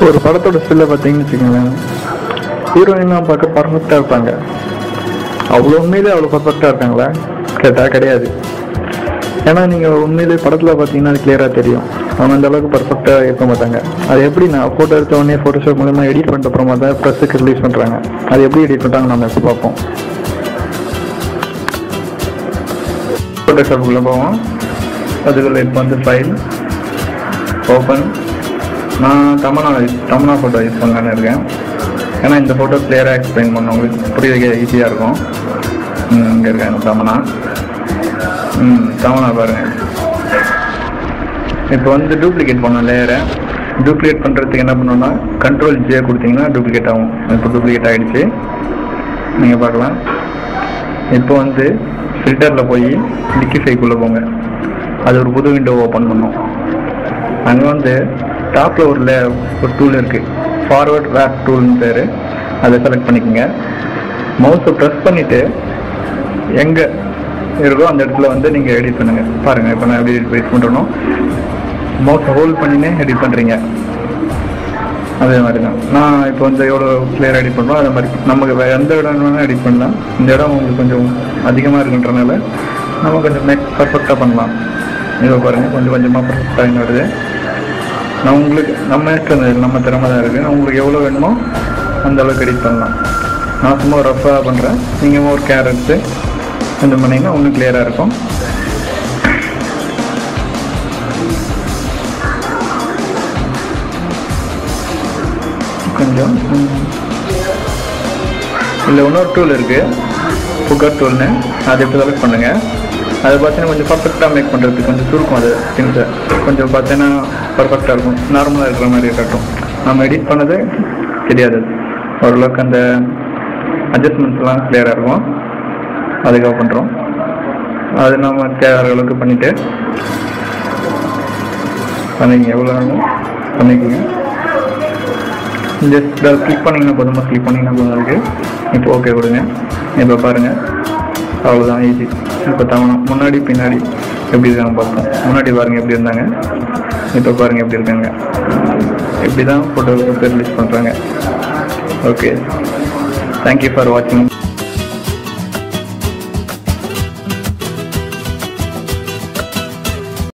ஒரு படத்தோட ஸ்டில்லை பார்த்தீங்கன்னு வச்சுக்கோங்களேன், ஹீரோயின்லாம் பார்க்க பர்ஃபெக்டாக இருப்பாங்க. அவ்வளோ உண்மையிலே அவ்வளோ பர்ஃபெக்டாக இருக்காங்களா கேட்டால் கிடையாது. ஏன்னா நீங்கள் உண்மையிலே படத்தில் பார்த்தீங்கன்னா அது கிளியராக தெரியும் அவங்க அந்த அளவுக்கு பர்ஃபெக்டாக இருக்க மாட்டாங்க. அது எப்படி நான் ஃபோட்டோ எடுத்த உடனே ஃபோட்டோஷாப் மூலமாக எடிட் பண்ணிட்ட அப்புறமா தான் ப்ரெஸ்ஸுக்கு ரிலீஸ் பண்ணுறாங்க. அது எப்படி எடிட் பண்ணுறாங்க நம்ம எப்போ பார்ப்போம். ஃபோட்டோஷாப்புக்குள்ளே போவோம். அதுக்குள்ளே இப்போ வந்து ஃபைல் ஓப்பன். நான் தமனா ஃபோட்டோ யூஸ் பண்ணலான்னு இருக்கேன். ஏன்னா இந்த ஃபோட்டோ கிளியராக எக்ஸ்பிளைன் பண்ண உங்களுக்கு புரிய ஈஸியாக இருக்கும். இங்கே இருக்கேன் தமனா பாருங்கள். இப்போ வந்து டூப்ளிகேட் பண்ணோம் லேயரை. டூப்ளிகேட் பண்ணுறதுக்கு என்ன பண்ணோன்னா Ctrl J கொடுத்தீங்கன்னா டூப்ளிகேட் ஆகும். இப்போ டூப்ளிகேட் ஆகிடுச்சு, நீங்கள் பார்க்கலாம். இப்போ வந்து ஃபில்டரில் போய் லிக்கிஃபைக்குள்ளே போங்க. அது ஒரு புது விண்டோ ஓப்பன் பண்ணும். அங்கே வந்து டாப்பில் ஒரு டூல் இருக்குது, ஃபார்வர்ட் வேப் டூல்னு பேர். அதை செலக்ட் பண்ணிக்கோங்க. மவுஸை ப்ரெஸ் பண்ணிவிட்டு எங்கே இருக்கோ அந்த இடத்துல வந்து நீங்கள் எடிட் பண்ணுங்கள். பாருங்கள் இப்போ நான் எப்படி எடிட் பண்ணுறேனோ மவுஸை ஹோல்ட் பண்ணினே எடிட் பண்ணுறீங்க. அதே மாதிரி தான் நான் இப்போ வந்து எவ்வளோ கிளியராக எடிட் பண்ணுறோம் அதே மாதிரி நமக்கு எந்த இடம் வேணாலும் எடிட் பண்ணலாம். இந்த இடம் உங்களுக்கு கொஞ்சம் அதிகமாக இருக்குன்றனால நம்ம கொஞ்சம் பர்ஃபெக்டாக பண்ணலாம். இதை பாருங்கள் கொஞ்சம் கொஞ்சமாக பர்ஃபெக்டாக வருது. நான் உங்களுக்கு நம்ம நம்ம திறமை தான் இருக்குது. உங்களுக்கு எவ்வளோ வேணுமோ அந்த அளவுக்கு எடிட் பண்ணலாம். நான் சும்மா ரஃபாக பண்ணுறேன். நீங்கள் ஒரு கேர் எடுத்து கொஞ்சம் பண்ணிங்கன்னா இன்னும் கிளியராக இருக்கும். கொஞ்சம் இல்லை இன்னொரு டூல் இருக்குது, புகர் டூல்னு. அதை எப்படி செலக்ட் பண்ணுங்கள். அதை பார்த்தீங்கன்னா கொஞ்சம் பர்ஃபெக்டாக மேக் பண்ணுறதுக்கு கொஞ்சம் சுருக்கும். அது திங்ஸை கொஞ்சம் பார்த்தீங்கன்னா பர்ஃபெக்டாக இருக்கும், நார்மலாக இருக்கிற மாதிரி காட்டும். நம்ம எடிட் பண்ணது தெரியாது. ஓரளவுக்கு அந்த அட்ஜஸ்ட்மெண்ட்ஸ்லாம் கிளியராக இருக்கும். அதுக்காக பண்ணுறோம். அது நம்ம தேவையான அளவுக்கு பண்ணிவிட்டு பண்ணிங்க எவ்வளோ வேணும் பண்ணிக்கோங்க. ஜஸ்ட் கிளிக் பண்ணிங்கன்னா போதுமா, கிளிக் பண்ணிங்கன்னா போதும் இருக்குது. இப்போ ஓகே கொடுங்க. இப்போ பாருங்கள் அவ்வளோதான், ஈஸி. இப்போ முன்னாடி பின்னாடி எப்படி இருக்காங்க பார்ப்போம். முன்னாடி பாருங்கள் எப்படி இருந்தாங்க, இப்போ பாருங்கள் எப்படி இருக்காங்க. இப்படி தான் ஃபோட்டோ ரிலீஸ் பண்ணுறாங்க. ஓகே, தேங்க்யூ ஃபார் வாட்சிங்.